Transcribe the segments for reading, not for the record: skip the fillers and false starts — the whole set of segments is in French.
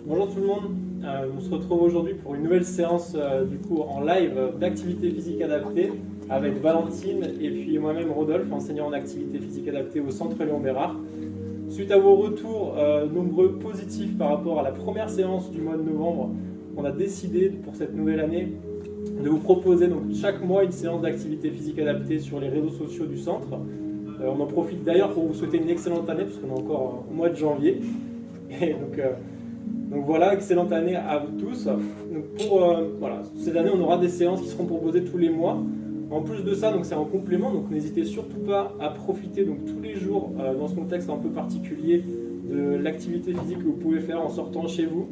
Bonjour tout le monde, on se retrouve aujourd'hui pour une nouvelle séance du coup en live d'activité physique adaptée avec Valentine et puis moi-même Rodolphe, enseignant en activité physique adaptée au Centre Léon Bérard. Suite à vos retours nombreux positifs par rapport à la première séance du mois de novembre, on a décidé pour cette nouvelle année de vous proposer donc chaque mois une séance d'activité physique adaptée sur les réseaux sociaux du centre. On en profite d'ailleurs pour vous souhaiter une excellente année puisqu'on est encore au mois de janvier. Et donc voilà, excellente année à vous tous. Donc voilà, cette année, on aura des séances qui seront proposées tous les mois. En plus de ça, donc c'est en complément, donc n'hésitez surtout pas à profiter donc tous les jours dans ce contexte un peu particulier de l'activité physique que vous pouvez faire en sortant chez vous.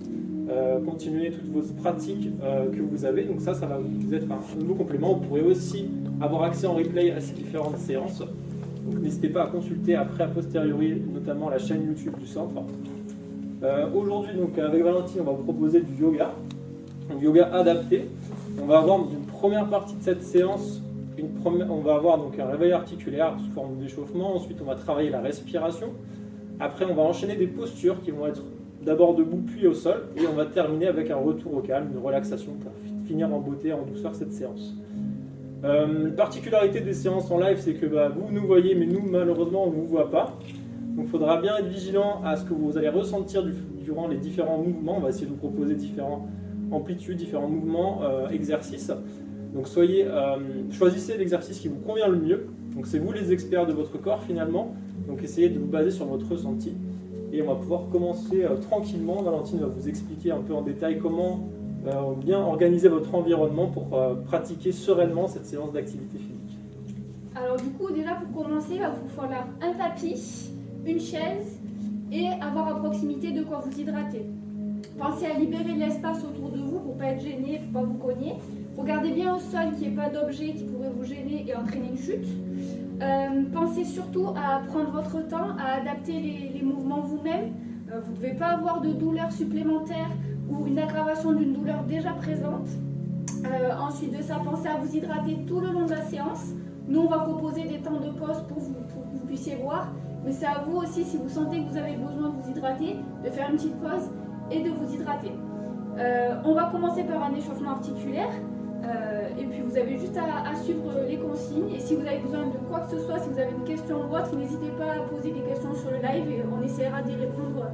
Continuer toutes vos pratiques que vous avez. Donc ça va vous être un nouveau complément. Vous pourrez aussi avoir accès en replay à ces différentes séances. Donc n'hésitez pas à consulter après, a posteriori, notamment la chaîne YouTube du centre. Aujourd'hui, donc avec Valentine, on va vous proposer du yoga adapté. On va avoir dans une première partie de cette séance, on va avoir donc un réveil articulaire sous forme d'échauffement. Ensuite, on va travailler la respiration. Après, on va enchaîner des postures qui vont être d'abord debout puis au sol. Et on va terminer avec un retour au calme, une relaxation pour finir en beauté, en douceur cette séance. La particularité des séances en live, c'est que vous nous voyez, mais nous, malheureusement, on ne vous voit pas. Donc il faudra bien être vigilant à ce que vous allez ressentir durant les différents mouvements. On va essayer de vous proposer différentes amplitudes, différents mouvements, exercices. Donc choisissez l'exercice qui vous convient le mieux. Donc c'est vous les experts de votre corps finalement. Donc essayez de vous baser sur votre ressenti. Et on va pouvoir commencer tranquillement. Valentine va vous expliquer un peu en détail comment bien organiser votre environnement pour pratiquer sereinement cette séance d'activité physique. Alors du coup, déjà pour commencer, il va vous falloir un tapis, une chaise et avoir à proximité de quoi vous hydrater. Pensez à libérer de l'espace autour de vous pour ne pas être gêné, pour ne pas vous cogner. Regardez bien au sol qu'il n'y ait pas d'objet qui pourrait vous gêner et entraîner une chute. Pensez surtout à prendre votre temps, à adapter les mouvements vous-même. Vous ne devez pas avoir de douleur supplémentaire ou une aggravation d'une douleur déjà présente. Ensuite de ça, pensez à vous hydrater tout le long de la séance. Nous, on va proposer des temps de pause pour que vous puissiez voir. Mais c'est à vous aussi, si vous sentez que vous avez besoin de vous hydrater, de faire une petite pause et de vous hydrater. On va commencer par un échauffement articulaire. Et puis vous avez juste à suivre les consignes. Et si vous avez besoin de quoi que ce soit, si vous avez une question ou autre, n'hésitez pas à poser des questions sur le live et on essaiera d'y répondre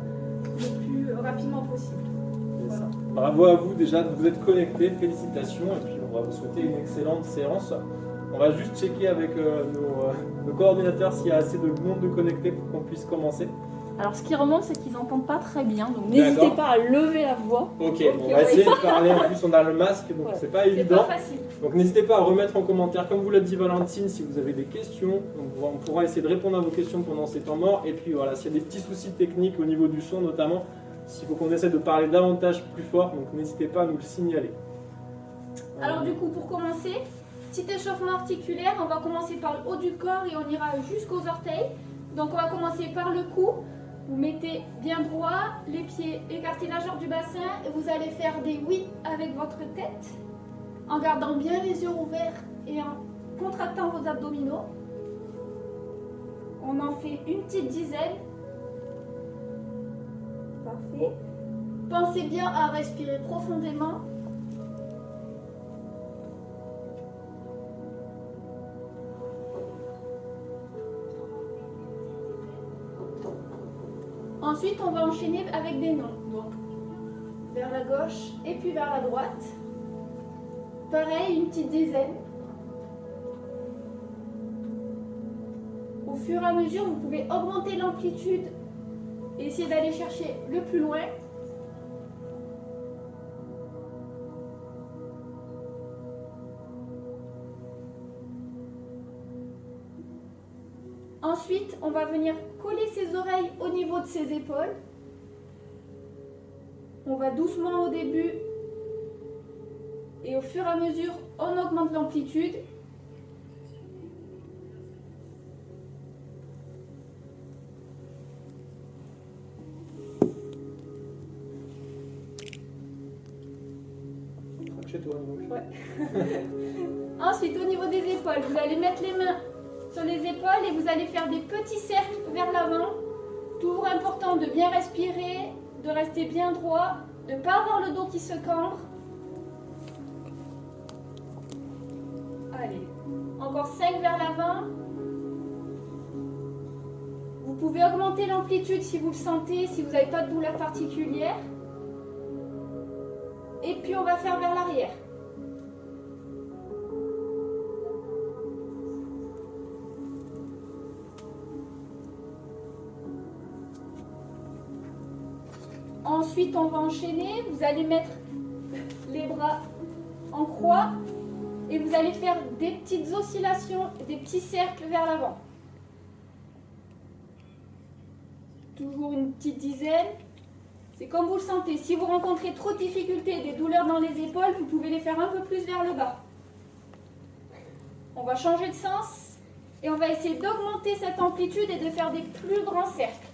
le plus rapidement possible. Voilà. Bravo à vous déjà de vous être connectés, félicitations. Et puis on va vous souhaiter une excellente séance. On va juste checker avec nos coordinateurs s'il y a assez de monde de connectés pour qu'on puisse commencer. Alors ce qui remonte, c'est qu'ils n'entendent pas très bien, donc n'hésitez pas à lever la voix. Ok, on va essayer de parler. En plus, on a le masque, donc c'est pas évident. C'est pas facile. Donc n'hésitez pas à remettre en commentaire, comme vous l'a dit Valentine, si vous avez des questions. Donc, on pourra essayer de répondre à vos questions pendant ces temps morts. Et puis voilà, s'il y a des petits soucis techniques au niveau du son notamment, s'il faut qu'on essaie de parler davantage plus fort, donc n'hésitez pas à nous le signaler. Alors du coup, pour commencer, petit échauffement articulaire. On va commencer par le haut du corps et on ira jusqu'aux orteils. Donc on va commencer par le cou. Vous mettez bien droit, les pieds écartés largeur du bassin et vous allez faire des oui avec votre tête en gardant bien les yeux ouverts et en contractant vos abdominaux. On en fait une petite dizaine. Parfait. Pensez bien à respirer profondément. Ensuite, on va enchaîner avec des noms. Donc, vers la gauche et puis vers la droite. Pareil, une petite dizaine. Au fur et à mesure, vous pouvez augmenter l'amplitude et essayer d'aller chercher le plus loin. Ensuite, on va venir coller ses oreilles au niveau de ses épaules. On va doucement au début et au fur et à mesure, on augmente l'amplitude. Chez toi, ouais. Ensuite, au niveau des épaules, vous allez mettre les mains sur les épaules et vous allez faire des petits cercles vers l'avant. Toujours important de bien respirer de rester bien droit, de ne pas avoir le dos qui se cambre. Allez, encore 5 vers l'avant. Vous pouvez augmenter l'amplitude si vous le sentez, si vous n'avez pas de douleur particulière. Et puis on va faire vers l'arrière. Ensuite, on va enchaîner. Vous allez mettre les bras en croix et vous allez faire des petites oscillations, des petits cercles vers l'avant. Toujours une petite dizaine. C'est comme vous le sentez. Si vous rencontrez trop de difficultés, des douleurs dans les épaules, vous pouvez les faire un peu plus vers le bas. On va changer de sens et on va essayer d'augmenter cette amplitude et de faire des plus grands cercles.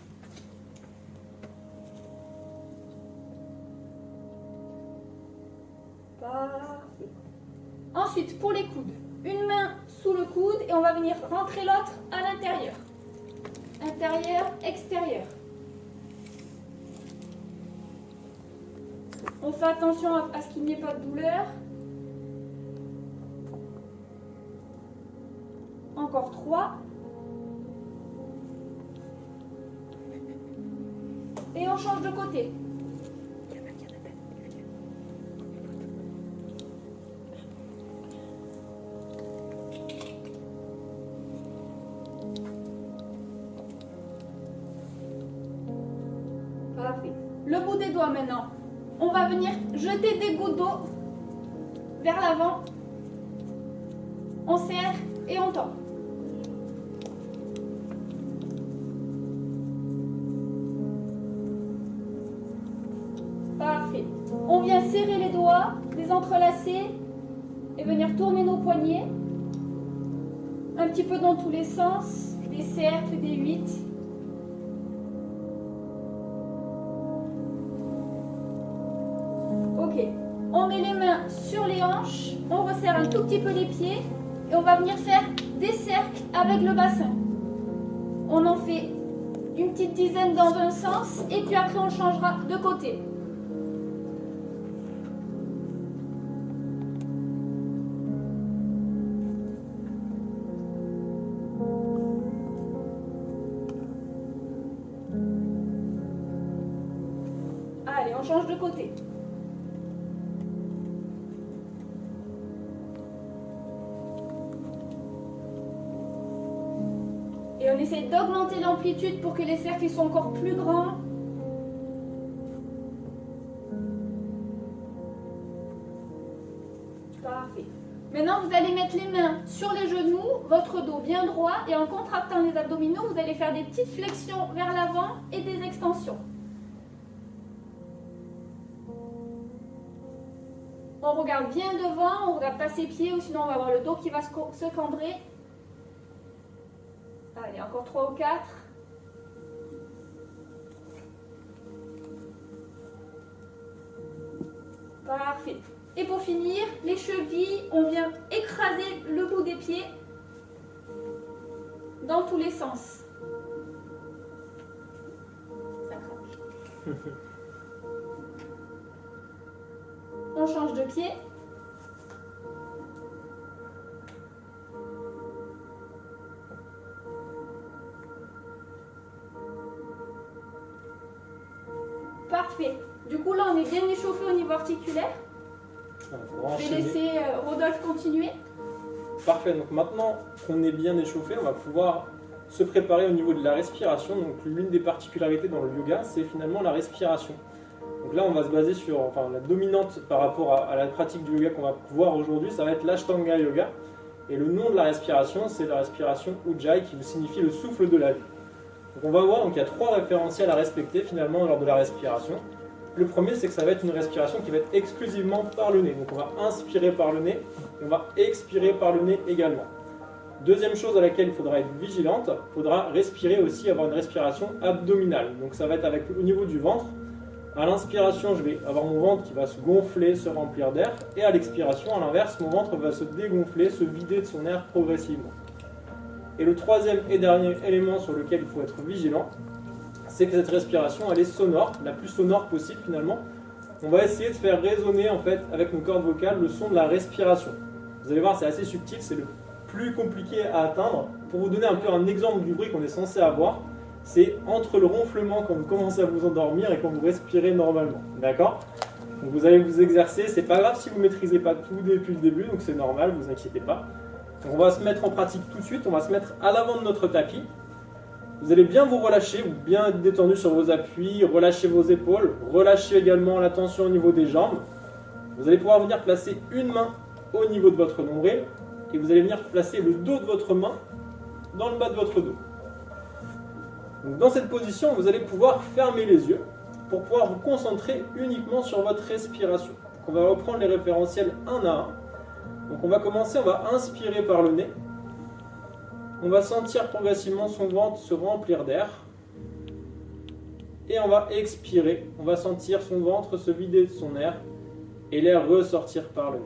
Parfait. Ensuite, pour les coudes, une main sous le coude et on va venir rentrer l'autre à l'intérieur. Intérieur, extérieur. On fait attention à ce qu'il n'y ait pas de douleur. Encore 3. Et on change de côté. Parfait. Le bout des doigts maintenant. On va venir jeter des gouttes d'eau vers l'avant. On serre et on tend. Parfait. On vient serrer les doigts, les entrelacer et venir tourner nos poignets. Un petit peu dans tous les sens, des cercles, des 8. Ok. On met les mains sur les hanches, on resserre un tout petit peu les pieds et on va venir faire des cercles avec le bassin. On en fait une petite dizaine dans un sens et puis après on changera de côté. Allez, on change de côté. Et on essaie d'augmenter l'amplitude pour que les cercles soient encore plus grands. Parfait. Maintenant, vous allez mettre les mains sur les genoux, votre dos bien droit, et en contractant les abdominaux, vous allez faire des petites flexions vers l'avant et des extensions. On regarde bien devant, on ne regarde pas ses pieds, ou sinon on va avoir le dos qui va se cambrer. Allez, encore 3 ou 4. Parfait. Et pour finir, les chevilles, on vient écraser le bout des pieds dans tous les sens. Ça craque. On change de pied. Parfait. Du coup, là, on est bien échauffé au niveau articulaire. Je vais laisser Rodolphe continuer. Parfait. Donc maintenant qu'on est bien échauffé, on va pouvoir se préparer au niveau de la respiration. Donc l'une des particularités dans le yoga, c'est finalement la respiration. Donc là, on va se baser sur, la dominante par rapport à la pratique du yoga qu'on va voir aujourd'hui, ça va être l'Ashtanga Yoga. Et le nom de la respiration, c'est la respiration Ujjayi, qui signifie le souffle de la vie. Donc on va voir, il y a 3 référentiels à respecter finalement lors de la respiration. Le premier, c'est que ça va être une respiration qui va être exclusivement par le nez. Donc on va inspirer par le nez, on va expirer par le nez également. Deuxième chose à laquelle il faudra être vigilante, il faudra respirer aussi, avoir une respiration abdominale. Donc ça va être au niveau du ventre. À l'inspiration, je vais avoir mon ventre qui va se gonfler, se remplir d'air. Et à l'expiration, à l'inverse, mon ventre va se dégonfler, se vider de son air progressivement. Et le troisième et dernier élément sur lequel il faut être vigilant, c'est que cette respiration, elle est sonore, la plus sonore possible finalement. On va essayer de faire résonner en fait avec nos cordes vocales le son de la respiration. Vous allez voir, c'est assez subtil, c'est le plus compliqué à atteindre. Pour vous donner un peu un exemple du bruit qu'on est censé avoir, c'est entre le ronflement quand vous commencez à vous endormir et quand vous respirez normalement. D'accord? Donc vous allez vous exercer, c'est pas grave si vous ne maîtrisez pas tout depuis le début, donc c'est normal, vous inquiétez pas. Donc on va se mettre en pratique tout de suite, on va se mettre à l'avant de notre tapis. Vous allez bien vous relâcher, ou bien être détendu sur vos appuis, relâcher vos épaules, relâcher également la tension au niveau des jambes. Vous allez pouvoir venir placer une main au niveau de votre nombril et vous allez venir placer le dos de votre main dans le bas de votre dos. Donc dans cette position, vous allez pouvoir fermer les yeux pour pouvoir vous concentrer uniquement sur votre respiration. Donc on va reprendre les référentiels un à un. Donc on va commencer, on va inspirer par le nez. On va sentir progressivement son ventre se remplir d'air. Et on va expirer. On va sentir son ventre se vider de son air et l'air ressortir par le nez.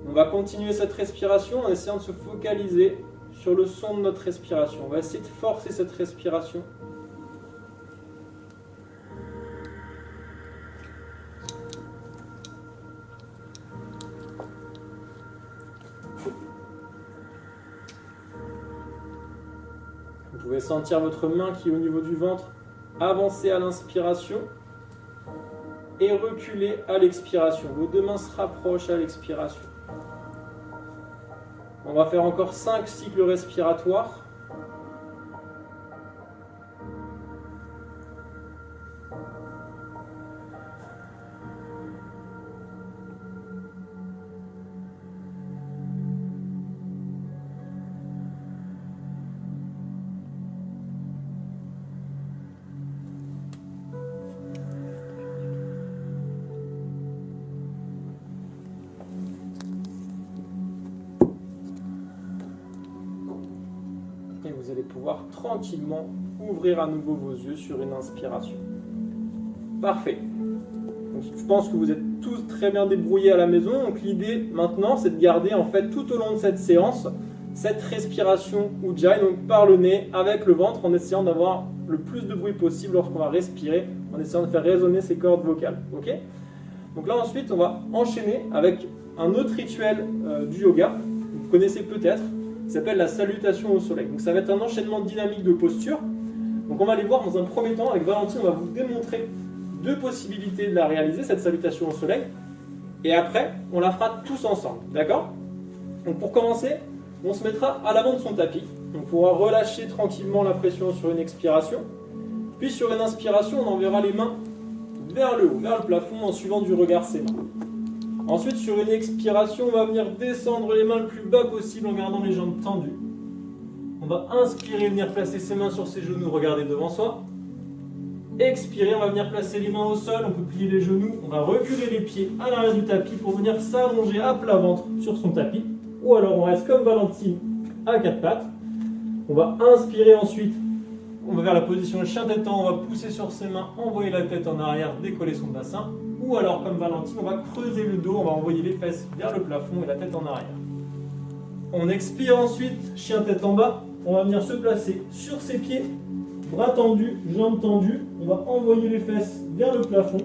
On va continuer cette respiration en essayant de se focaliser sur le son de notre respiration. On va essayer de forcer cette respiration. Vous pouvez sentir votre main qui est au niveau du ventre avancer à l'inspiration et reculer à l'expiration. Vos deux mains se rapprochent à l'expiration. On va faire encore 5 cycles respiratoires. Vous allez pouvoir tranquillement ouvrir à nouveau vos yeux sur une inspiration. Parfait. Donc, je pense que vous êtes tous très bien débrouillés à la maison. Donc l'idée maintenant, c'est de garder en fait tout au long de cette séance cette respiration Ujjayi, donc par le nez avec le ventre, en essayant d'avoir le plus de bruit possible lorsqu'on va respirer, en essayant de faire résonner ses cordes vocales. Ok ? Donc là ensuite, on va enchaîner avec un autre rituel du yoga. Vous connaissez peut-être. Qui s'appelle la salutation au soleil. Donc ça va être un enchaînement dynamique de postures. Donc on va les voir dans un premier temps. Avec Valentine, on va vous démontrer 2 possibilités de la réaliser, cette salutation au soleil. Et après, on la fera tous ensemble. D'accord? Donc pour commencer, on se mettra à l'avant de son tapis. On pourra relâcher tranquillement la pression sur une expiration. Puis sur une inspiration, on enverra les mains vers le haut, vers le plafond, en suivant du regard ses mains. Ensuite, sur une expiration, on va venir descendre les mains le plus bas possible en gardant les jambes tendues. On va inspirer, venir placer ses mains sur ses genoux, regarder devant soi. Expirer, on va venir placer les mains au sol, on peut plier les genoux, on va reculer les pieds à l'arrière du tapis pour venir s'allonger à plat ventre sur son tapis. Ou alors on reste comme Valentine à 4 pattes. On va inspirer ensuite, on va vers la position chien têtant, on va pousser sur ses mains, envoyer la tête en arrière, décoller son bassin. Ou alors, comme Valentine, on va creuser le dos, on va envoyer les fesses vers le plafond et la tête en arrière. On expire ensuite, chien tête en bas. On va venir se placer sur ses pieds, bras tendus, jambes tendues. On va envoyer les fesses vers le plafond.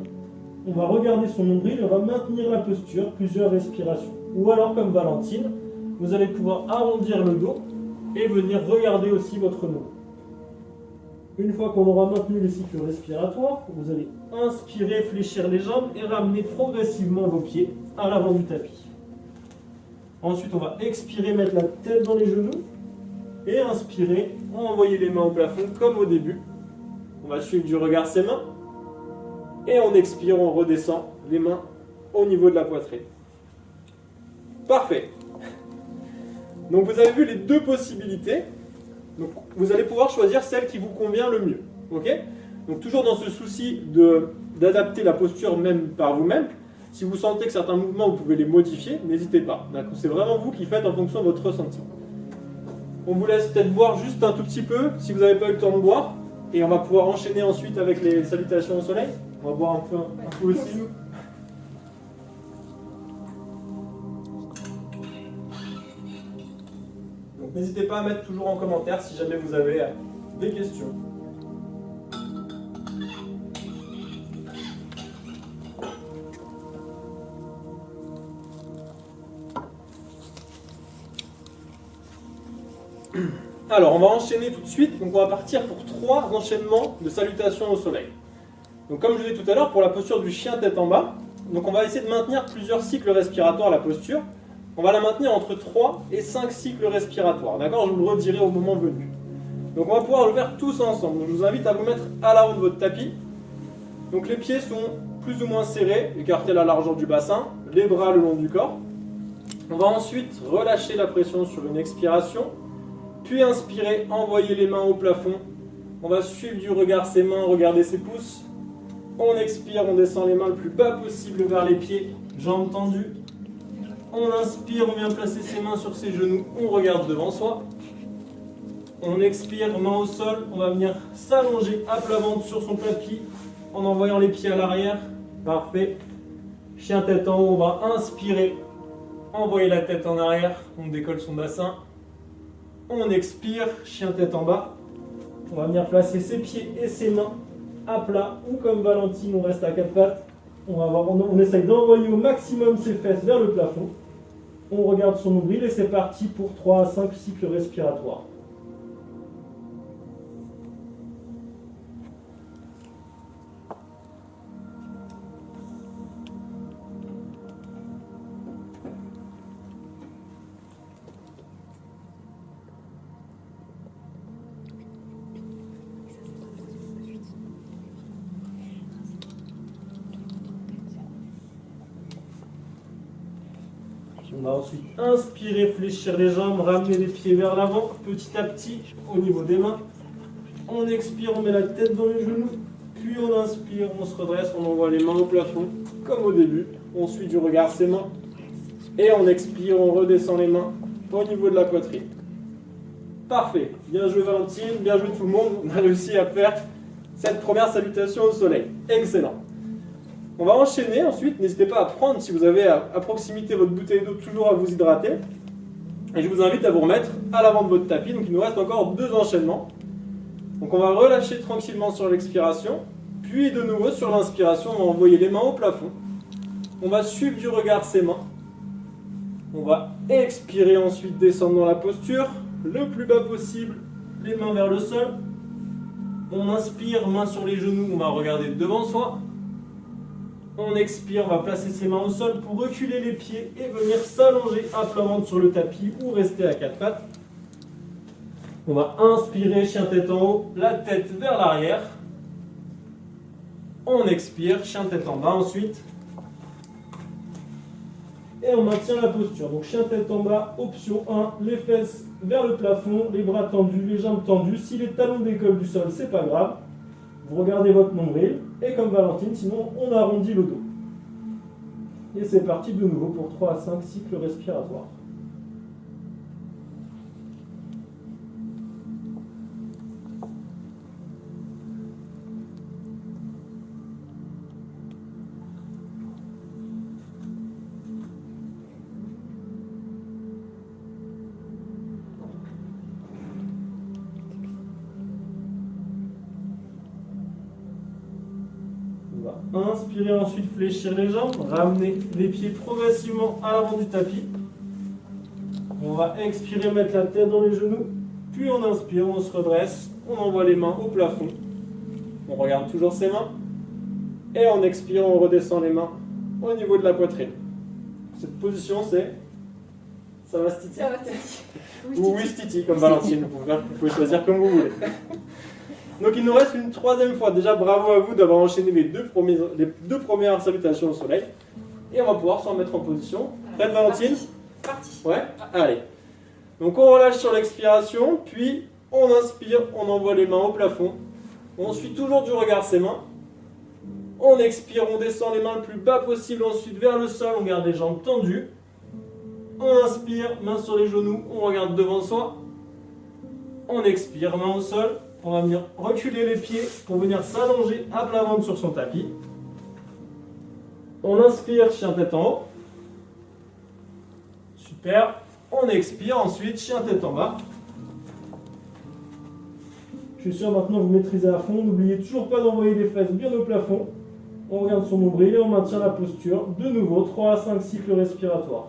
On va regarder son nombril, on va maintenir la posture, plusieurs respirations. Ou alors, comme Valentine, vous allez pouvoir arrondir le dos et venir regarder aussi votre nombril. Une fois qu'on aura maintenu les cycles respiratoires, vous allez inspirer, fléchir les jambes et ramener progressivement vos pieds à l'avant du tapis. Ensuite, on va expirer, mettre la tête dans les genoux et inspirer, envoyer les mains au plafond comme au début. On va suivre du regard ses mains et on expire, on redescend les mains au niveau de la poitrine. Parfait. Donc vous avez vu les 2 possibilités. Donc, vous allez pouvoir choisir celle qui vous convient le mieux. Okay ? Donc, toujours dans ce souci d'adapter la posture même par vous-même. Si vous sentez que certains mouvements, vous pouvez les modifier, n'hésitez pas. C'est vraiment vous qui faites en fonction de votre ressenti. On vous laisse peut-être boire juste un tout petit peu, si vous n'avez pas eu le temps de boire. Et on va pouvoir enchaîner ensuite avec les salutations au soleil. On va boire un peu aussi. N'hésitez pas à mettre toujours en commentaire si jamais vous avez des questions. Alors, on va enchaîner tout de suite. Donc, on va partir pour 3 enchaînements de salutations au soleil. Donc, comme je vous disais tout à l'heure, pour la posture du chien tête en bas, donc on va essayer de maintenir plusieurs cycles respiratoires la posture. On va la maintenir entre 3 et 5 cycles respiratoires. D'accord? Je vous le redirai au moment venu. Donc, on va pouvoir le faire tous ensemble. Donc, je vous invite à vous mettre à l'avant de votre tapis. Donc, les pieds sont plus ou moins serrés, écartés à la largeur du bassin, les bras le long du corps. On va ensuite relâcher la pression sur une expiration. Puis inspirer, envoyer les mains au plafond. On va suivre du regard ses mains, regarder ses pouces. On expire, on descend les mains le plus bas possible vers les pieds, jambes tendues. On inspire, on vient placer ses mains sur ses genoux, on regarde devant soi. On expire, main au sol, on va venir s'allonger à plat ventre sur son tapis en envoyant les pieds à l'arrière. Parfait. Chien tête en haut, on va inspirer, envoyer la tête en arrière, on décolle son bassin. On expire, chien tête en bas. On va venir placer ses pieds et ses mains à plat ou comme Valentine, on reste à 4 pattes. On essaye d'envoyer au maximum ses fesses vers le plafond. On regarde son nombril et c'est parti pour 3 à 5 cycles respiratoires. On va ensuite inspirer, fléchir les jambes, ramener les pieds vers l'avant, petit à petit, au niveau des mains. On expire, on met la tête dans les genoux, puis on inspire, on se redresse, on envoie les mains au plafond, comme au début. On suit du regard ses mains, et on expire, on redescend les mains au niveau de la poitrine. Parfait, bien joué Valentine, bien joué tout le monde, on a réussi à faire cette première salutation au soleil. Excellent. On va enchaîner ensuite, n'hésitez pas à prendre, si vous avez à proximité votre bouteille d'eau, toujours à vous hydrater. Et je vous invite à vous remettre à l'avant de votre tapis, donc il nous reste encore 2 enchaînements. Donc on va relâcher tranquillement sur l'expiration, puis de nouveau sur l'inspiration, on va envoyer les mains au plafond. On va suivre du regard ses mains. On va expirer ensuite, descendre dans la posture, le plus bas possible, les mains vers le sol. On inspire, mains sur les genoux, on va regarder devant soi. On expire, on va placer ses mains au sol pour reculer les pieds et venir s'allonger à plat ventre sur le tapis ou rester à 4 pattes. On va inspirer, chien tête en haut, la tête vers l'arrière. On expire, chien tête en bas ensuite. Et on maintient la posture. Donc chien tête en bas, option 1, les fesses vers le plafond, les bras tendus, les jambes tendues. Si les talons décollent du sol, c'est pas grave. Vous regardez votre nombril, et comme Valentine, sinon on arrondit le dos. Et c'est parti de nouveau pour 3 à 5 cycles respiratoires. Inspirez ensuite, fléchir les jambes, ramener les pieds progressivement à l'avant du tapis. On va expirer, mettre la tête dans les genoux, puis on inspire, on se redresse, on envoie les mains au plafond. On regarde toujours ses mains, et en expirant, on redescend les mains au niveau de la poitrine. Cette position, c'est... Ça va Stiti? Ça va Stiti. Ou oui Stiti, comme Valentine, vous pouvez choisir comme vous voulez. Donc il nous reste une 3e fois. Déjà bravo à vous d'avoir enchaîné les deux premières salutations au soleil. Et on va pouvoir s'en mettre en position. Prête Valentine? Parti. Ouais? Allez. Donc on relâche sur l'expiration, puis on inspire, on envoie les mains au plafond. On suit toujours du regard ses mains. On expire, on descend les mains le plus bas possible, ensuite vers le sol, on garde les jambes tendues. On inspire, main sur les genoux, on regarde devant soi. On expire, main au sol. On va venir reculer les pieds pour venir s'allonger à plat ventre sur son tapis. On inspire, chien tête en haut. Super. On expire ensuite, chien tête en bas. Je suis sûr maintenant vous maîtrisez à fond. N'oubliez toujours pas d'envoyer les fesses bien au plafond. On regarde son nombril et on maintient la posture. De nouveau, 3 à 5 cycles respiratoires.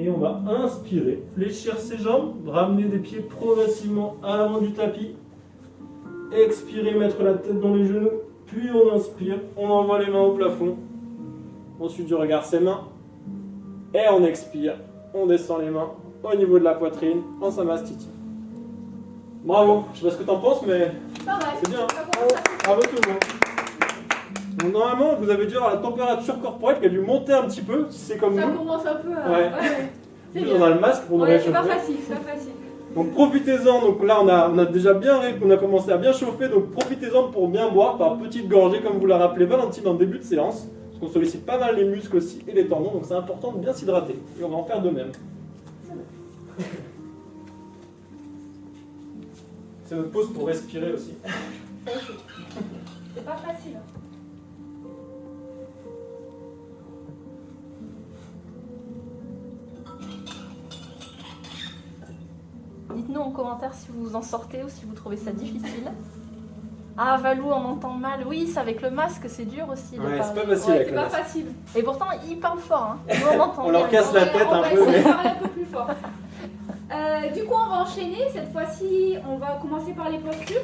Et on va inspirer, fléchir ses jambes, ramener des pieds progressivement à l'avant du tapis. Expirer, mettre la tête dans les genoux, puis on inspire, on envoie les mains au plafond. Ensuite, je regarde ses mains et on expire, on descend les mains au niveau de la poitrine en samastiti. Bravo, je sais pas ce que t'en penses, mais Pas mal. c'est bien. Ça commence à- Bravo tout le monde. Donc, normalement, vous avez dû avoir la température corporelle qui a dû monter un petit peu, si c'est comme Ça nous. commence un peu à... Ouais. C'est Puis, bien. on a le masque pour nous Ouais, c'est pas réchauffer. facile, c'est pas facile. Donc profitez-en, donc là on a déjà bien on a commencé à bien chauffer, donc profitez-en pour bien boire par petites gorgées comme vous l'a rappelé Valentine en début de séance, parce qu'on sollicite pas mal les muscles aussi et les tendons, donc c'est important de bien s'hydrater, et on va en faire de même. C'est notre pause pour respirer aussi. C'est pas facile. Dites-nous en commentaire si vous en sortez ou si vous trouvez ça difficile. Ah, Valou, on entend mal. Oui, c'est avec le masque, c'est dur aussi de Ouais, parler. c'est pas facile avec C'est le pas masque. facile. Et pourtant, il parle fort. Hein. Nous, on entend On leur bien. casse la tête On un va peu, essayer mais... de parler un peu plus fort. Du coup, on va enchaîner. Cette fois-ci, on va commencer par les postures.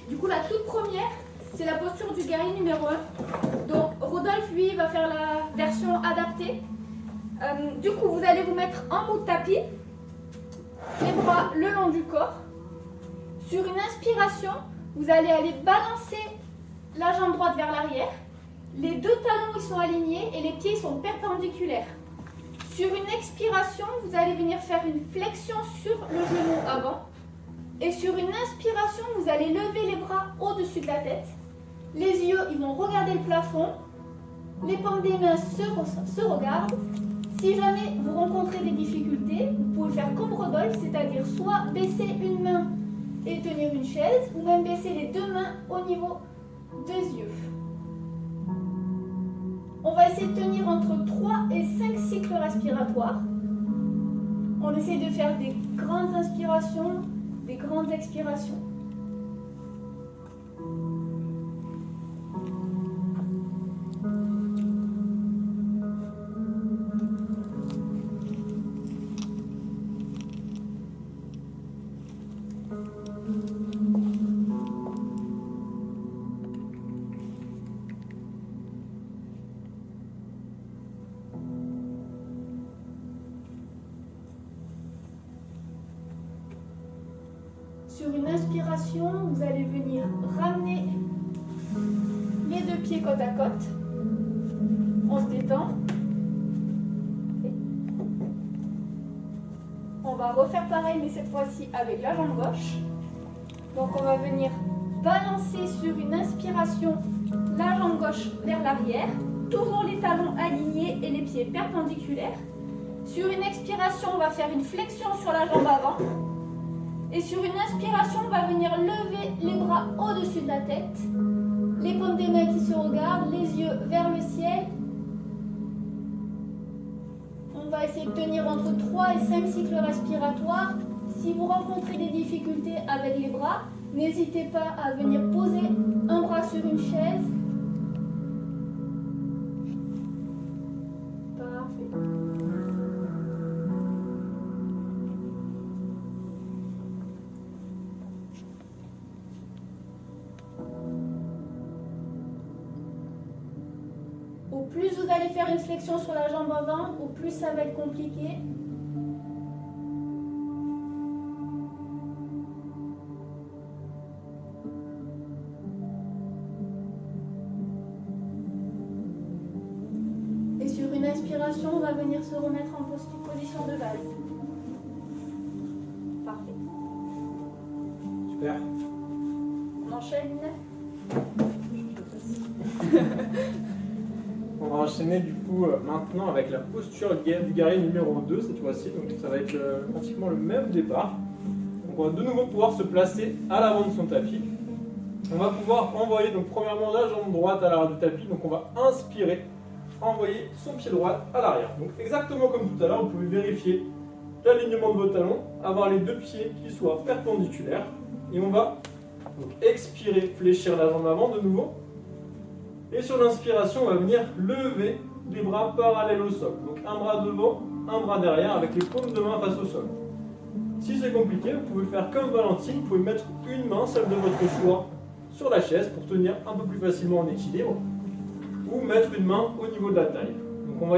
Du coup, la toute première, c'est la posture du guerrier numéro 1. Donc, Rodolphe, lui, va faire la version adaptée. Du coup, vous allez vous mettre en mode tapis, les bras le long du corps. Sur une inspiration, vous allez aller balancer la jambe droite vers l'arrière. Les deux talons ils sont alignés et les pieds sont perpendiculaires. Sur une expiration, vous allez venir faire une flexion sur le genou avant. Et sur une inspiration, vous allez lever les bras au-dessus de la tête. Les yeux, ils vont regarder le plafond. Les paumes des mains se regardent. Si jamais vous rencontrez des difficultés, vous pouvez faire comme Rodolphe, c'est-à-dire soit baisser une main et tenir une chaise, ou même baisser les deux mains au niveau des yeux. On va essayer de tenir entre 3 et 5 cycles respiratoires. On essaie de faire des grandes inspirations, des grandes expirations. Sur une inspiration, vous allez venir ramener les deux pieds côte à côte. On se détend. On va refaire pareil, mais cette fois-ci avec la jambe gauche. Donc on va venir balancer sur une inspiration la jambe gauche vers l'arrière. Toujours les talons alignés et les pieds perpendiculaires. Sur une expiration, on va faire une flexion sur la jambe avant. Et sur une inspiration, on va venir lever les bras au-dessus de la tête. Les paumes des mains qui se regardent, les yeux vers le ciel. On va essayer de tenir entre 3 et 5 cycles respiratoires. Si vous rencontrez des difficultés avec les bras, n'hésitez pas à venir poser un bras sur une chaise. Parfait. Au plus vous allez faire une flexion sur la jambe avant, au plus ça va être compliqué. Et sur une inspiration, on va venir se remettre en position de base. Parfait. Super. On enchaîne. On va enchaîner du coup maintenant avec la posture du guerrier numéro 2 cette fois-ci, donc ça va être pratiquement le même départ. Donc on va de nouveau pouvoir se placer à l'avant de son tapis. On va pouvoir envoyer donc premièrement la jambe droite à l'arrière du tapis, donc on va inspirer, envoyer son pied droit à l'arrière. Donc exactement comme tout à l'heure, vous pouvez vérifier l'alignement de vos talons, avoir les deux pieds qui soient perpendiculaires, et on va donc expirer, fléchir la jambe avant de nouveau. Et sur l'inspiration, on va venir lever les bras parallèles au sol. Donc un bras devant, un bras derrière avec les paumes de main face au sol. Si c'est compliqué, vous pouvez faire comme Valentine, vous pouvez mettre une main, celle de votre choix, sur la chaise pour tenir un peu plus facilement en équilibre, ou mettre une main au niveau de la taille. Donc on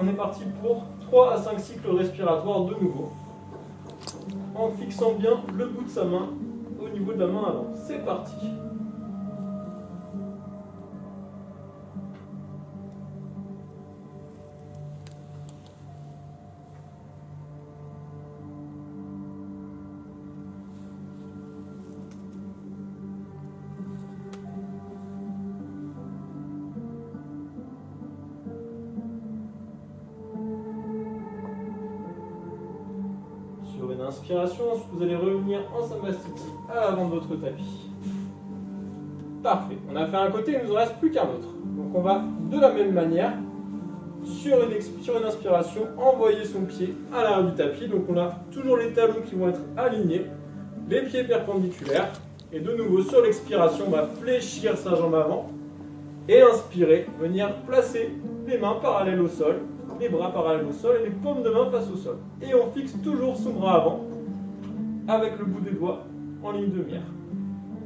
est parti pour 3 à 5 cycles respiratoires de nouveau, en fixant bien le bout de sa main au niveau de la main avant. C'est parti. Sur une inspiration, ensuite vous allez revenir en Samastiti à l'avant de votre tapis. Parfait. On a fait un côté, il ne nous en reste plus qu'un autre. Donc on va de la même manière, sur une inspiration, envoyer son pied à l'arrière du tapis. Donc on a toujours les talons qui vont être alignés, les pieds perpendiculaires. Et de nouveau, sur l'expiration, on va fléchir sa jambe avant. Et inspirer, venir placer les mains parallèles au sol, les bras parallèles au sol et les paumes de main face au sol. Et on fixe toujours son bras avant, avec le bout des doigts en ligne de mire.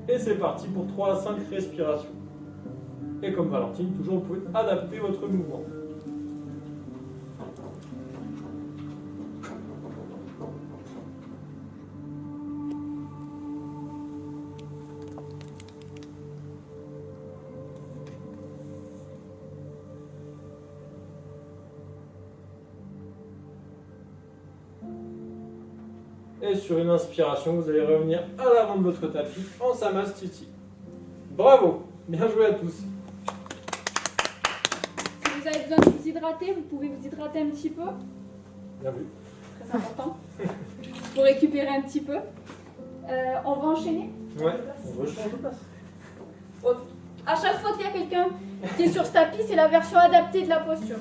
Et c'est parti pour 3 à 5 respirations. Et comme Valentine, toujours vous pouvez adapter votre mouvement. Et sur une inspiration, vous allez revenir à l'avant de votre tapis en Samastiti. Bravo, bien joué à tous. Si vous avez besoin de vous hydrater, vous pouvez vous hydrater un petit peu. Bien vu. Très important. Pour récupérer un petit peu. On va enchaîner. Ouais, on rechange de place. À chaque fois qu'il y a quelqu'un qui est sur ce tapis, c'est la version adaptée de la posture.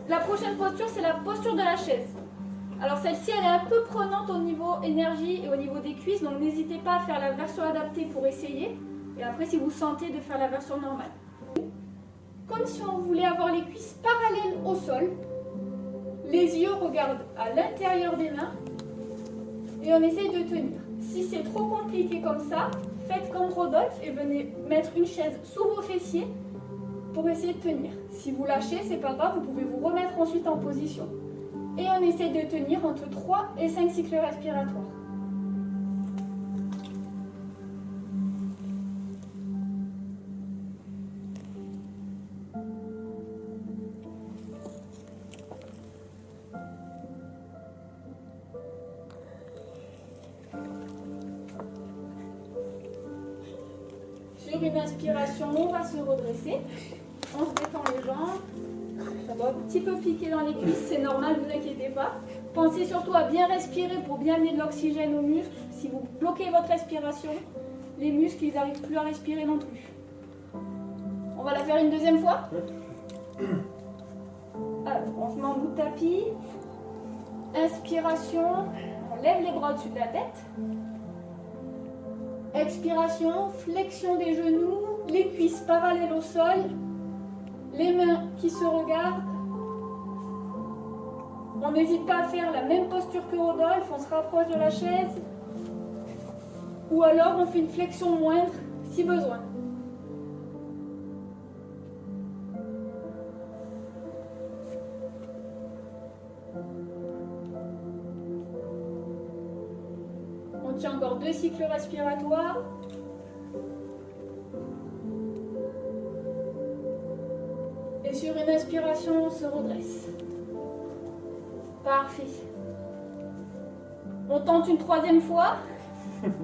La prochaine posture, c'est la posture de la chaise. Alors celle-ci, elle est un peu prenante au niveau énergie et au niveau des cuisses, donc n'hésitez pas à faire la version adaptée pour essayer. Et après, si vous sentez, de faire la version normale. Comme si on voulait avoir les cuisses parallèles au sol. Les yeux regardent à l'intérieur des mains. Et on essaye de tenir. Si c'est trop compliqué comme ça, faites comme Rodolphe et venez mettre une chaise sous vos fessiers pour essayer de tenir. Si vous lâchez, c'est pas grave, vous pouvez vous remettre ensuite en position. Et on essaie de tenir entre 3 et 5 cycles respiratoires. Sur une inspiration, on va se redresser. On se détend les jambes. Ça va un petit peu piquer dans les cuisses, c'est normal, ne vous inquiétez pas. Pensez surtout à bien respirer pour bien amener de l'oxygène aux muscles. Si vous bloquez votre respiration, les muscles, ils n'arrivent plus à respirer non plus. On va la faire une deuxième fois. Alors, on se met en bout de tapis. Inspiration, on lève les bras au-dessus de la tête. Expiration, flexion des genoux, les cuisses parallèles au sol. Les mains qui se regardent. On n'hésite pas à faire la même posture que Rodolphe, on se rapproche de la chaise. Ou alors on fait une flexion moindre si besoin. On tient encore 2 cycles respiratoires. Et sur une inspiration, on se redresse. Parfait. On tente une 3e fois.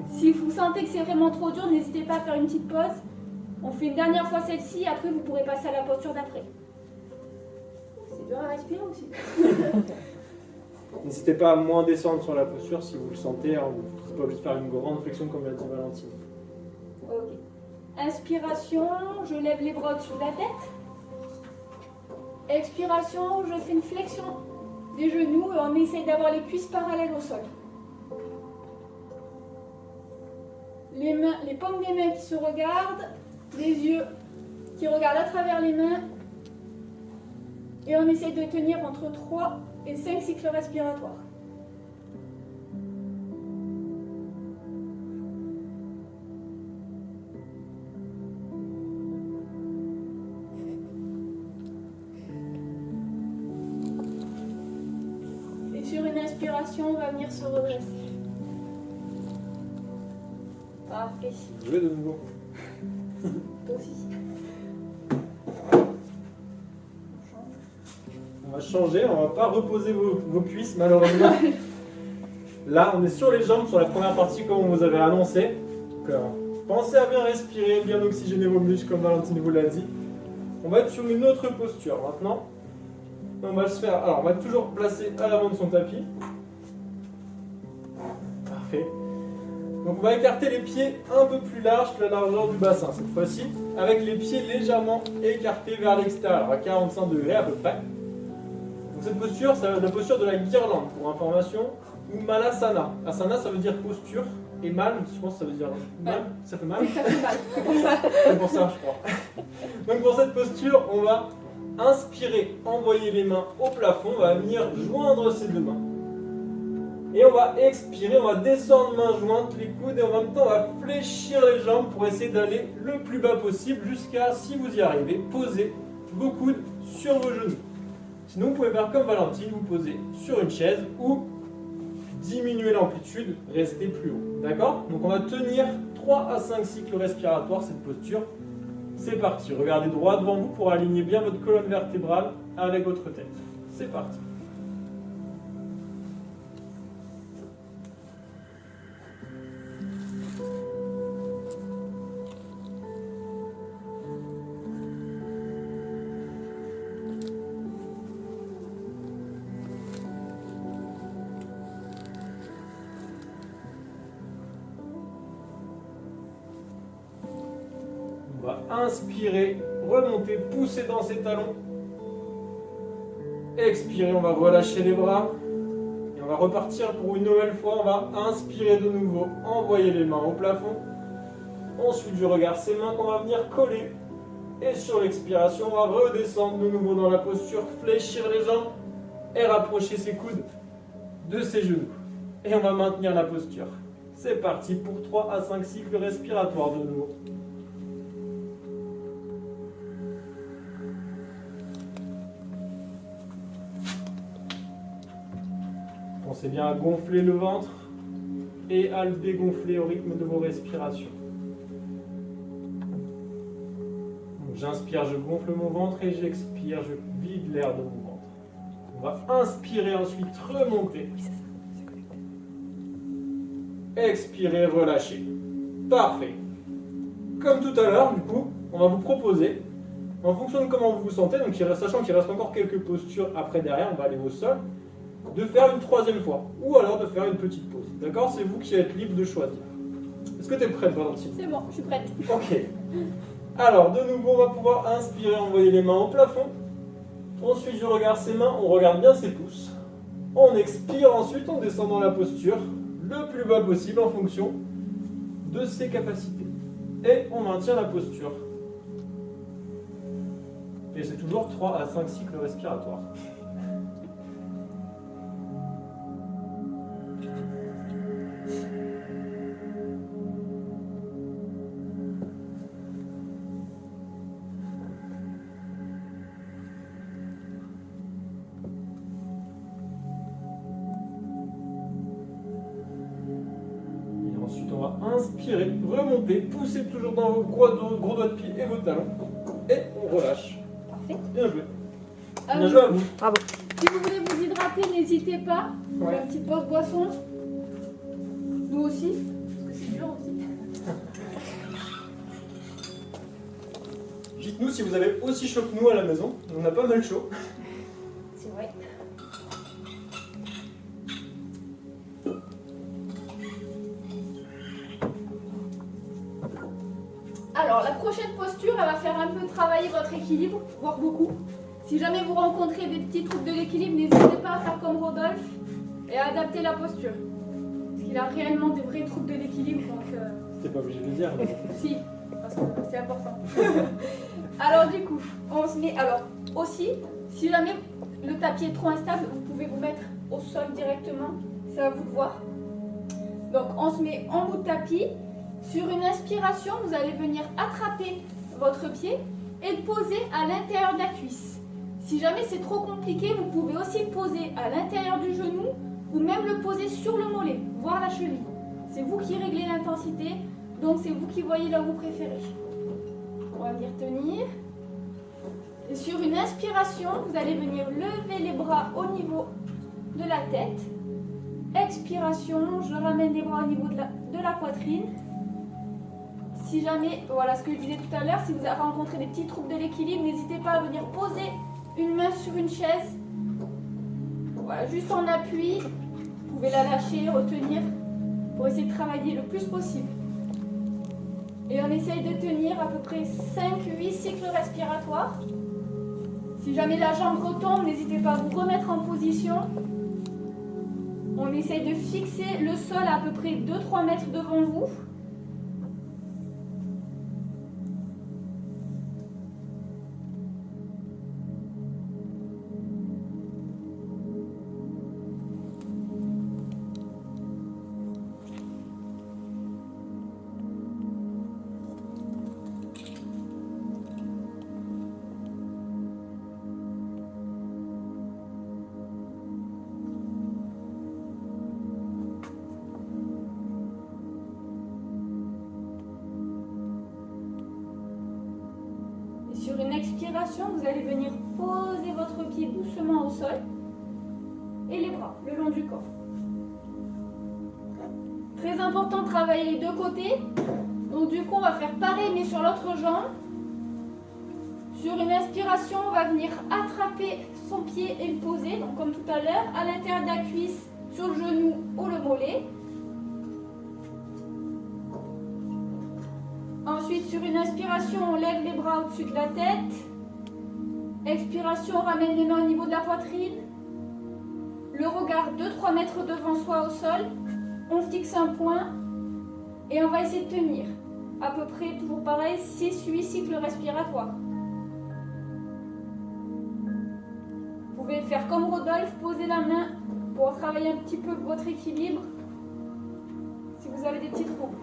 Si vous sentez que c'est vraiment trop dur, n'hésitez pas à faire une petite pause. On fait une dernière fois celle-ci, après vous pourrez passer à la posture d'après. C'est dur à respirer aussi. N'hésitez pas à moins descendre sur la posture si vous le sentez. Hein, vous n'êtes pas obligé de faire une grande flexion comme l'a dit Valentine. Ok. Inspiration, je lève les bras au-dessus de la tête. Expiration, je fais une flexion des genoux et on essaie d'avoir les cuisses parallèles au sol. Les mains, les paumes des mains qui se regardent, les yeux qui regardent à travers les mains. Et on essaie de tenir entre 3 et 5 cycles respiratoires. Et sur une inspiration, on va venir se redresser. Parfait. Jouez de nouveau. Toi aussi. On va changer, on va pas reposer vos cuisses malheureusement. Là, on est sur les jambes sur la première partie comme on vous avait annoncé. Donc, pensez à bien respirer, bien oxygéner vos muscles comme Valentine vous l'a dit. On va être sur une autre posture maintenant. On va se faire. Alors, on va toujours placer à l'avant de son tapis. Parfait. Donc, on va écarter les pieds un peu plus larges que la largeur du bassin cette fois-ci, avec les pieds légèrement écartés vers l'extérieur, à 45 degrés à peu près. Donc, cette posture, c'est la posture de la guirlande pour information, ou Malasana. Asana, ça veut dire posture, et mal, je pense que ça veut dire mal. Ça fait mal. Ça fait mal. C'est pour ça, je crois. Donc pour cette posture, on va inspirer, envoyer les mains au plafond, on va venir joindre ses deux mains. Et on va expirer, on va descendre main jointe, les coudes, et en même temps on va fléchir les jambes pour essayer d'aller le plus bas possible jusqu'à, si vous y arrivez, poser vos coudes sur vos genoux. Sinon vous pouvez faire comme Valentine, vous posez sur une chaise ou diminuer l'amplitude, rester plus haut. D'accord? Donc on va tenir 3 à 5 cycles respiratoires cette posture. C'est parti. Regardez droit devant vous pour aligner bien votre colonne vertébrale avec votre tête. C'est parti. On va inspirer, remonter, pousser dans ses talons. Expirer, on va relâcher les bras. Et on va repartir pour une nouvelle fois. On va inspirer de nouveau, envoyer les mains au plafond. Ensuite du regard, ses mains qu'on va venir coller. Et sur l'expiration, on va redescendre de nouveau dans la posture, fléchir les jambes et rapprocher ses coudes de ses genoux. Et on va maintenir la posture. C'est parti pour 3 à 5 cycles respiratoires de nouveau. Pensez bien à gonfler le ventre et à le dégonfler au rythme de vos respirations. Donc j'inspire, je gonfle mon ventre et j'expire, je vide l'air de mon ventre. On va inspirer, ensuite remonter. Expirer, relâcher. Parfait. Comme tout à l'heure, du coup, on va vous proposer, en fonction de comment vous vous sentez, donc sachant qu'il reste encore quelques postures après derrière, on va aller au sol, de faire une troisième fois, ou alors de faire une petite pause. D'accord? C'est vous qui êtes libre de choisir. Est-ce que tu es prête, Valentine? C'est bon, je suis prête. Ok. Alors, de nouveau, on va pouvoir inspirer, envoyer les mains au plafond. Ensuite, je regarde ses mains, on regarde bien ses pouces. On expire ensuite, on descend dans la posture, le plus bas possible en fonction de ses capacités. Et on maintient la posture. Et c'est toujours 3 à 5 cycles respiratoires. Ensuite, on va inspirer, remonter, pousser toujours dans vos gros doigts de pied et vos talons. Et on relâche. Parfait. Bien joué. Bien joué à vous. Bravo. Si vous voulez vous hydrater, n'hésitez pas. On fait Ouais. une petite pause boisson. Nous aussi, parce que c'est dur aussi. Dites-nous si vous avez aussi chaud que nous à la maison. On a pas mal chaud. C'est vrai. Alors, la prochaine posture, elle va faire un peu travailler votre équilibre, voire beaucoup. Si jamais vous rencontrez des petits troubles de l'équilibre, n'hésitez pas à faire comme Rodolphe et à adapter la posture. Parce qu'il a réellement des vrais troubles de l'équilibre, donc T'es pas obligé de le dire. Mais... si, parce que c'est important. Alors du coup, on se met... Alors, aussi, Si jamais le tapis est trop instable, vous pouvez vous mettre au sol directement, c'est à vous de voir. Donc on se met en bout de tapis. Sur une inspiration, vous allez venir attraper votre pied et le poser à l'intérieur de la cuisse. Si jamais c'est trop compliqué, vous pouvez aussi le poser à l'intérieur du genou ou même le poser sur le mollet, voire la cheville. C'est vous qui réglez l'intensité, donc c'est vous qui voyez là où vous préférez. On va venir tenir. Et sur une inspiration, vous allez venir lever les bras au niveau de la tête. Expiration, je ramène les bras au niveau de la poitrine. Si jamais, voilà ce que je disais tout à l'heure, si vous avez rencontré des petits troubles de l'équilibre, n'hésitez pas à venir poser une main sur une chaise. Voilà, juste en appui. Vous pouvez la lâcher, retenir pour essayer de travailler le plus possible. Et on essaye de tenir à peu près 5-8 cycles respiratoires. Si jamais la jambe retombe, n'hésitez pas à vous remettre en position. On essaye de fixer le sol à peu près 2-3 mètres devant vous. Sur une expiration, vous allez venir poser votre pied doucement au sol et les bras le long du corps. Très important de travailler les deux côtés. Donc du coup, on va faire pareil mais sur l'autre jambe. Sur une inspiration, on va venir attraper son pied et le poser, donc comme tout à l'heure, à l'intérieur de la cuisse, sur le genou ou le mollet. Ensuite, sur une inspiration, on lève les bras au-dessus de la tête. Expiration, on ramène les mains au niveau de la poitrine. Le regard 2-3 mètres devant soi au sol. On fixe un point et on va essayer de tenir. À peu près, toujours pareil, 6-8 cycles respiratoires. Vous pouvez faire comme Rodolphe, poser la main pour travailler un petit peu votre équilibre si vous avez des petits troubles.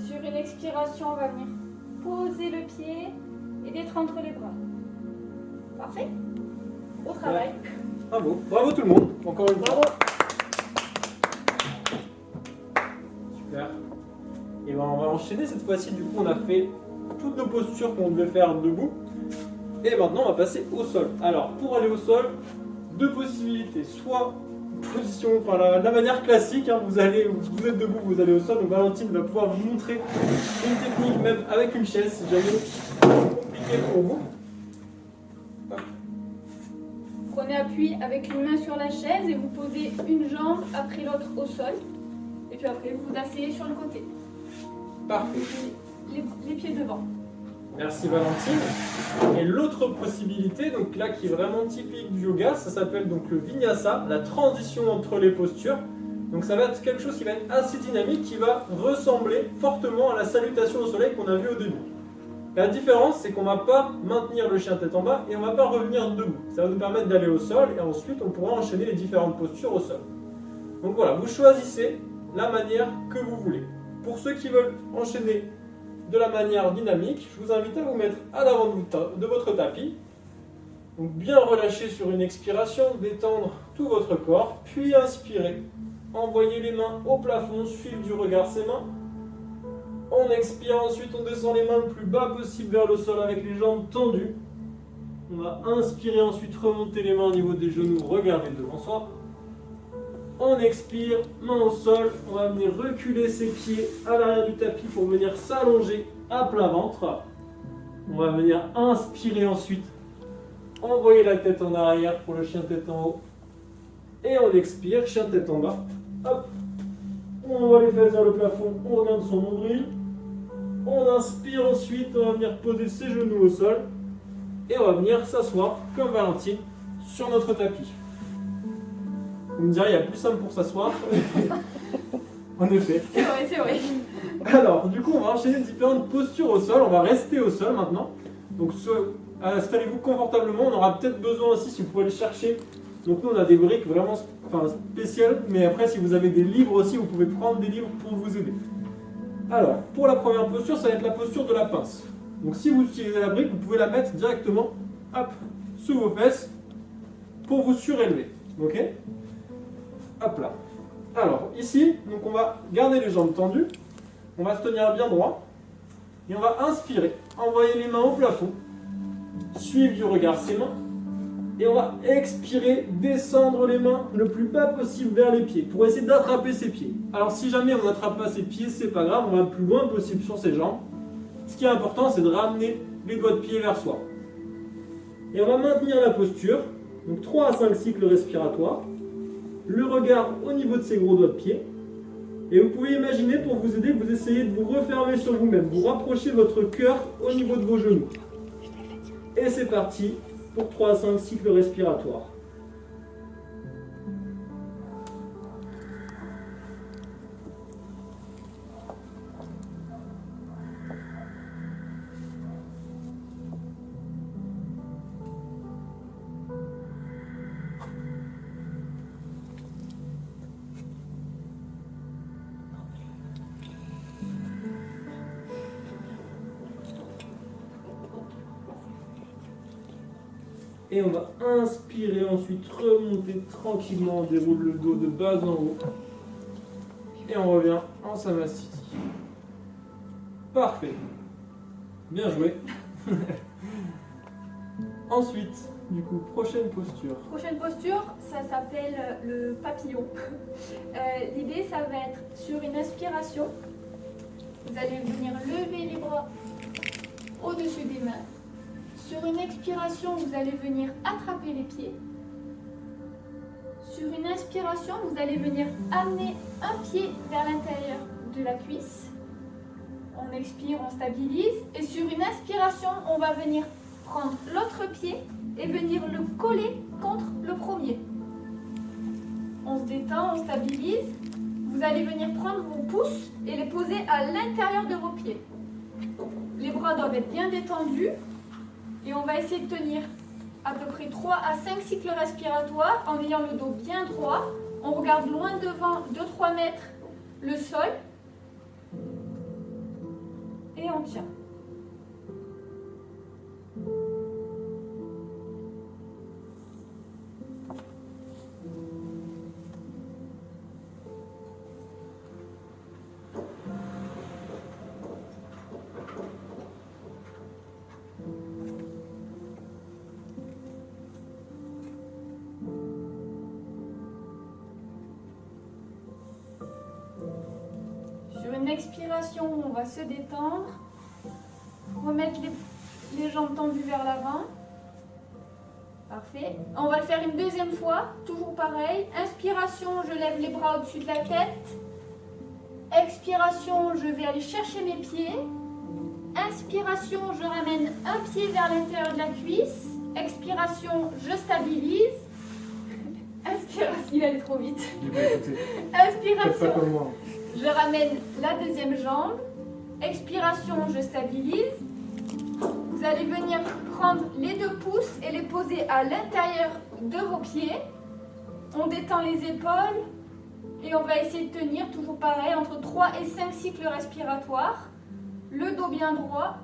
Sur une expiration, on va venir poser le pied et détendre les bras. Parfait. Au travail. Bravo, bravo tout le monde, encore une fois. Super. Et ben on va enchaîner cette fois-ci, du coup on a fait toutes nos postures qu'on devait faire debout. Et maintenant on va passer au sol. Alors pour aller au sol, deux possibilités. Soit position, enfin la manière classique, hein, vous êtes debout, vous allez au sol. Donc Valentine va pouvoir vous montrer une technique même avec une chaise si jamais c'est compliqué pour vous. Prenez appui avec une main sur la chaise et vous posez une jambe après l'autre au sol. Et puis après, vous vous asseyez sur le côté. Parfait. Les pieds devant. Merci Valentine. Et l'autre possibilité, donc là qui est vraiment typique du yoga, ça s'appelle donc le vinyasa, la transition entre les postures. Donc ça va être quelque chose qui va être assez dynamique, qui va ressembler fortement à la salutation au soleil qu'on a vue au début. La différence, c'est qu'on ne va pas maintenir le chien tête en bas et on ne va pas revenir debout. Ça va nous permettre d'aller au sol et ensuite on pourra enchaîner les différentes postures au sol. Donc voilà, vous choisissez la manière que vous voulez. Pour ceux qui veulent enchaîner de la manière dynamique, je vous invite à vous mettre à l'avant de votre tapis. Donc bien relâcher sur une expiration, détendre tout votre corps, puis inspirer. Envoyez les mains au plafond, suivre du regard ses mains. On expire, ensuite on descend les mains le plus bas possible vers le sol avec les jambes tendues. On va inspirer, ensuite remonter les mains au niveau des genoux, regarder devant soi. On expire, main au sol. On va venir reculer ses pieds à l'arrière du tapis pour venir s'allonger à plat ventre. On va venir inspirer ensuite. Envoyer la tête en arrière pour le chien tête en haut. Et on expire, chien tête en bas. Hop. On envoie les fesses vers le plafond. On regarde son nombril. On inspire ensuite. On va venir poser ses genoux au sol. Et on va venir s'asseoir comme Valentine sur notre tapis. Vous me direz, il y a plus simple pour s'asseoir. En effet. C'est vrai, c'est vrai. Alors, du coup, on va enchaîner différentes postures au sol. On va rester au sol maintenant. Donc, installez-vous confortablement. On aura peut-être besoin aussi, si vous pouvez aller chercher. Donc, nous, on a des briques vraiment spéciales. Mais après, si vous avez des livres aussi, vous pouvez prendre des livres pour vous aider. Alors, pour la première posture, ça va être la posture de la pince. Donc, si vous utilisez la brique, vous pouvez la mettre directement, hop, sous vos fesses pour vous surélever. Ok ? Hop là. Alors, ici, donc on va garder les jambes tendues. On va se tenir bien droit. Et on va inspirer. Envoyer les mains au plafond. Suivre du regard ses mains. Et on va expirer, descendre les mains le plus bas possible vers les pieds. Pour essayer d'attraper ses pieds. Alors, si jamais on n'attrape pas ses pieds, c'est pas grave. On va le plus loin possible sur ses jambes. Ce qui est important, c'est de ramener les doigts de pied vers soi. Et on va maintenir la posture. Donc 3 à 5 cycles respiratoires. Le regard au niveau de ses gros doigts de pied. Et vous pouvez imaginer, pour vous aider, vous essayez de vous refermer sur vous-même. Vous rapprochez votre cœur au niveau de vos genoux. Et c'est parti pour 3 à 5 cycles respiratoires. Et on va inspirer, ensuite remonter tranquillement, on déroule le dos de bas en haut. Et on revient en Samasthiti. Parfait. Bien joué. Ensuite, du coup, prochaine posture. Prochaine posture, ça s'appelle le papillon. L'idée, ça va être sur une inspiration, vous allez venir lever les bras au-dessus des mains. Sur une expiration, vous allez venir attraper les pieds. Sur une inspiration, vous allez venir amener un pied vers l'intérieur de la cuisse. On expire, on stabilise. Et sur une inspiration, on va venir prendre l'autre pied et venir le coller contre le premier. On se détend, on stabilise. Vous allez venir prendre vos pouces et les poser à l'intérieur de vos pieds. Les bras doivent être bien détendus. Et on va essayer de tenir à peu près 3 à 5 cycles respiratoires en ayant le dos bien droit. On regarde loin devant, 2-3 mètres, le sol. Et on tient. Expiration, on va se détendre, remettre les jambes tendues vers l'avant. Parfait. On va le faire une deuxième fois, toujours pareil. Inspiration, je lève les bras au-dessus de la tête. Expiration, je vais aller chercher mes pieds. Inspiration, je ramène un pied vers l'intérieur de la cuisse. Expiration, je stabilise. Inspiration, il allait trop vite. Inspiration. Je ramène la deuxième jambe. Expiration, je stabilise. Vous allez venir prendre les 2 pouces et les poser à l'intérieur de vos pieds. On détend les épaules et on va essayer de tenir, toujours pareil, entre 3 et 5 cycles respiratoires. Le dos bien droit.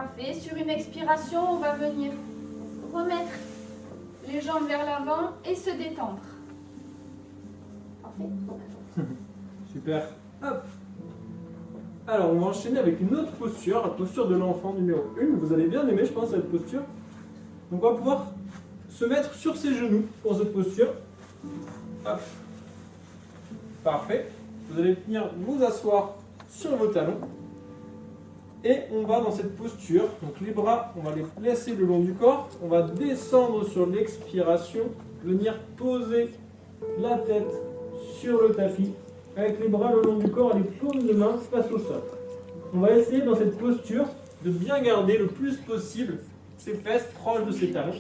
Parfait. Sur une expiration, on va venir remettre les jambes vers l'avant et se détendre. Parfait. Super. Hop. Alors, on va enchaîner avec une autre posture, la posture de l'enfant numéro 1. Vous allez bien aimer, je pense, cette posture. Donc, on va pouvoir se mettre sur ses genoux pour cette posture. Hop. Parfait. Vous allez venir vous asseoir sur vos talons. Et on va dans cette posture. Donc, les bras, on va les placer le long du corps. On va descendre sur l'expiration, venir poser la tête sur le tapis, avec les bras le long du corps et les paumes de main face au sol. On va essayer dans cette posture de bien garder le plus possible ses fesses proches de ses talons.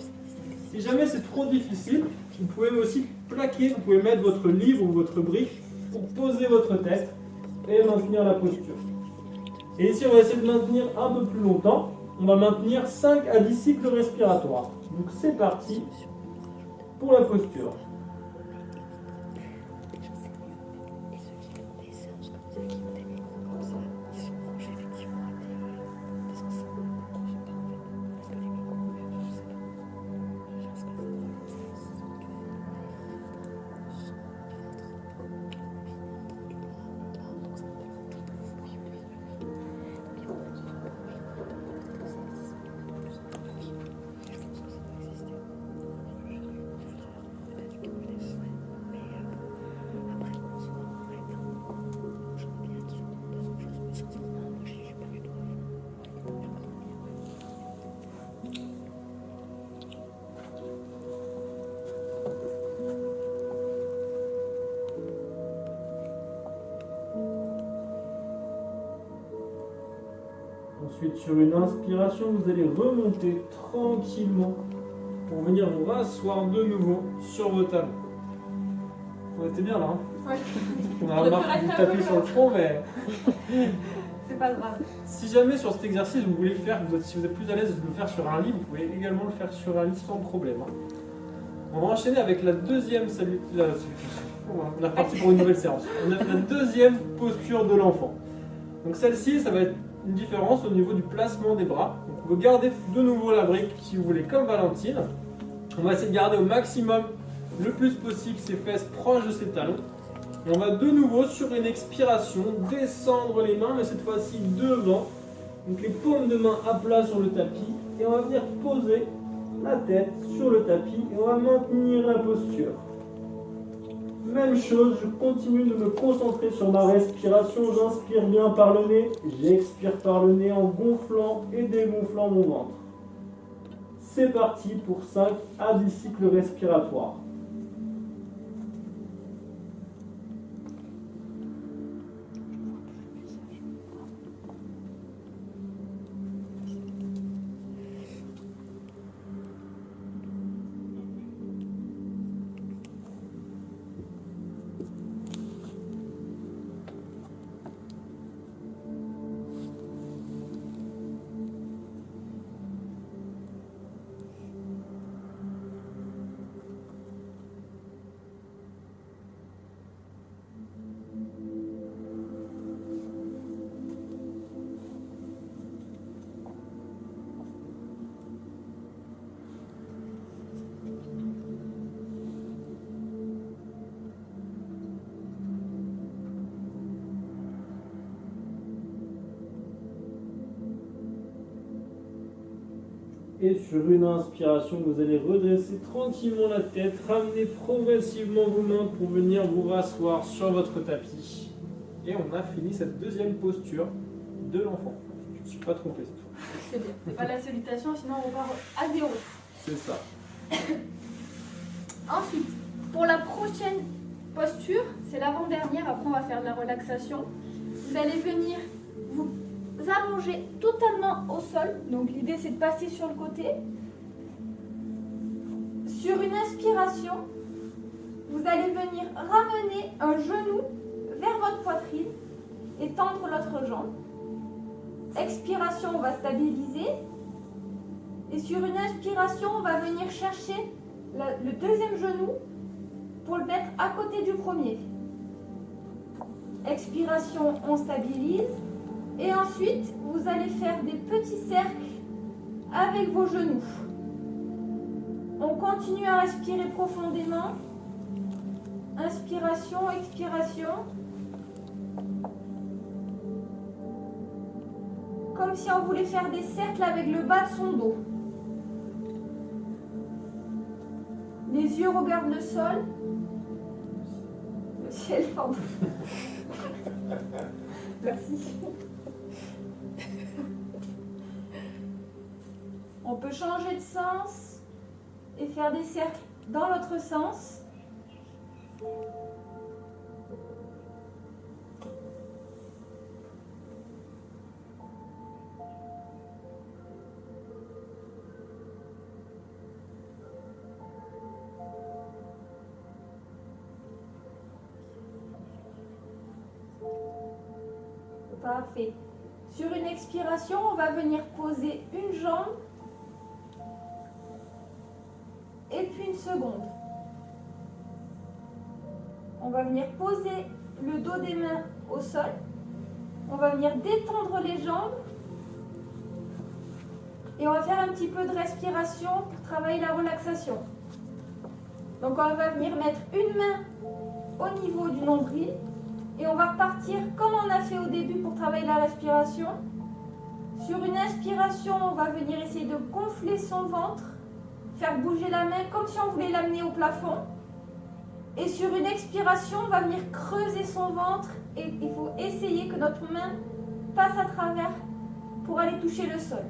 Si jamais c'est trop difficile, vous pouvez aussi plaquer, vous pouvez mettre votre livre ou votre brique pour poser votre tête et maintenir la posture. Et ici, on va essayer de maintenir un peu plus longtemps. On va maintenir 5 à 10 cycles respiratoires. Donc c'est parti pour la posture. Ensuite, sur une inspiration, vous allez remonter tranquillement pour venir vous rasseoir de nouveau sur vos talons. On était bien là, hein? Ouais. On a remarqué du tapis sur le front, mais C'est pas grave. si jamais sur cet exercice vous voulez le faire, si vous êtes plus à l'aise de le faire sur un lit, vous pouvez également le faire sur un lit sans problème, hein. On va enchaîner avec la deuxième salutation. On est reparti pour une nouvelle séance. On a la deuxième posture de l'enfant. Donc celle-ci, ça va être une différence au niveau du placement des bras. Donc vous gardez de nouveau la brique si vous voulez comme Valentine. On va essayer de garder au maximum le plus possible ses fesses proches de ses talons. Et on va de nouveau sur une expiration descendre les mains, mais cette fois-ci devant. Donc les paumes de main à plat sur le tapis. Et on va venir poser la tête sur le tapis et on va maintenir la posture. Même chose, je continue de me concentrer sur ma respiration, j'inspire bien par le nez, j'expire par le nez en gonflant et dégonflant mon ventre. C'est parti pour 5 à 10 cycles respiratoires. Et sur une inspiration, vous allez redresser tranquillement la tête, ramener progressivement vos mains pour venir vous rasseoir sur votre tapis. Et on a fini cette deuxième posture de l'enfant. Je ne me suis pas trompé cette fois. C'est bien. C'est pas la salutation, sinon on repart à zéro. C'est ça. Ensuite, pour la prochaine posture, c'est l'avant-dernière, après on va faire de la relaxation. Vous allez venir vous allonger totalement au sol. Donc l'idée c'est de passer sur le côté. Sur une inspiration, vous allez venir ramener un genou vers votre poitrine et tendre l'autre jambe. Expiration, on va stabiliser. Et sur une inspiration, on va venir chercher le deuxième genou pour le mettre à côté du premier. Expiration, on stabilise. Et ensuite, vous allez faire des petits cercles avec vos genoux. On continue à respirer profondément. Inspiration, expiration. Comme si on voulait faire des cercles avec le bas de son dos. Les yeux regardent le sol. Le ciel, pardon. Merci. On peut changer de sens et faire des cercles dans l'autre sens. Parfait. Sur une expiration, on va venir poser une jambe et puis une seconde. On va venir poser le dos des mains au sol. On va venir détendre les jambes. Et on va faire un petit peu de respiration pour travailler la relaxation. Donc on va venir mettre une main au niveau du nombril. Et on va repartir comme on a fait au début pour travailler la respiration. Sur une inspiration, on va venir essayer de gonfler son ventre, faire bouger la main comme si on voulait l'amener au plafond. Et sur une expiration, on va venir creuser son ventre et il faut essayer que notre main passe à travers pour aller toucher le sol.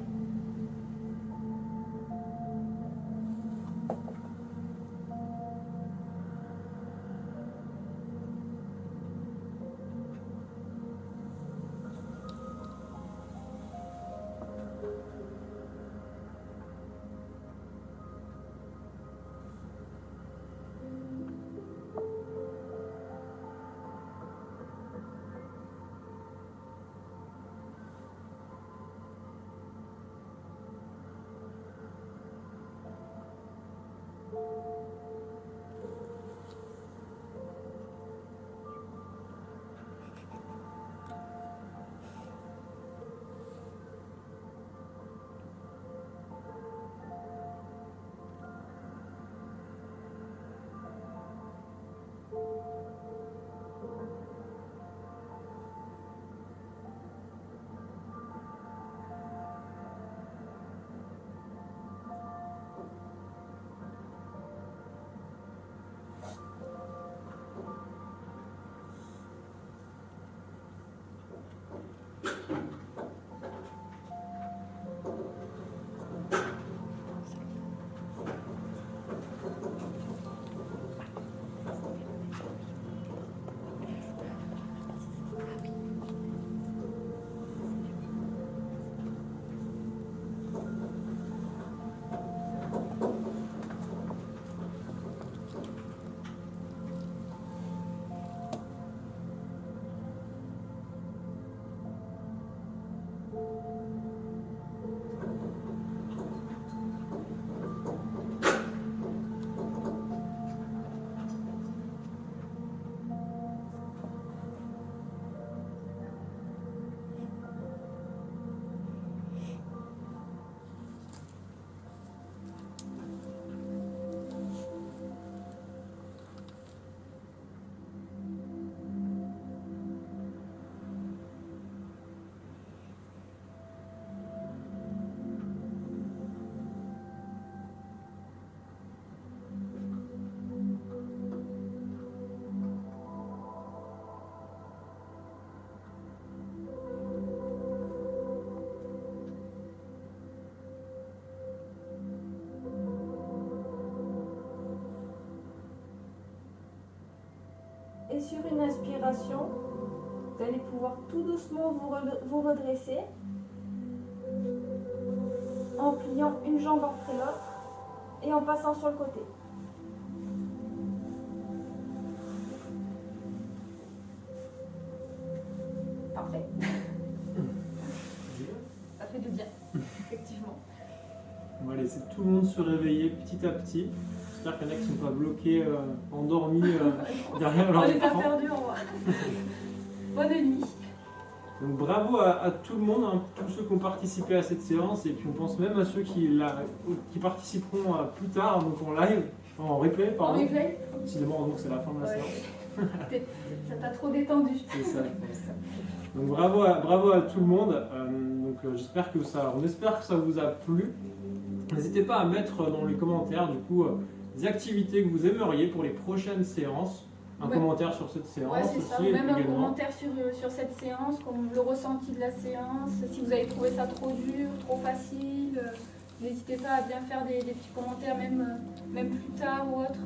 Et sur une inspiration, vous allez pouvoir tout doucement vous redresser en pliant une jambe après l'autre et en passant sur le côté. Parfait. Ça fait du bien, effectivement. On va laisser tout le monde se réveiller petit à petit. J'espère qu'il y en a qui ne sont pas bloqués, endormis derrière On leur les a écran. perdus en bas. Bonne nuit. Donc bravo à tout le monde, hein, tous ceux qui ont participé à cette séance, et puis on pense même à ceux qui participeront plus tard, donc en live, en replay, En pardon. replay, Décidément, donc c'est la fin de la Ouais. séance. ça t'a trop détendu. C'est ça, je pense. Donc bravo à tout le monde. J'espère que on espère que ça vous a plu. N'hésitez pas à mettre dans les commentaires du coup des activités que vous aimeriez pour les prochaines séances. Un Ouais. commentaire sur cette séance Ouais, c'est ça. aussi Même un également. commentaire sur cette séance, comme le ressenti de la séance, si vous avez trouvé ça trop dur, trop facile. N'hésitez pas à bien faire des petits commentaires, même plus tard ou autre.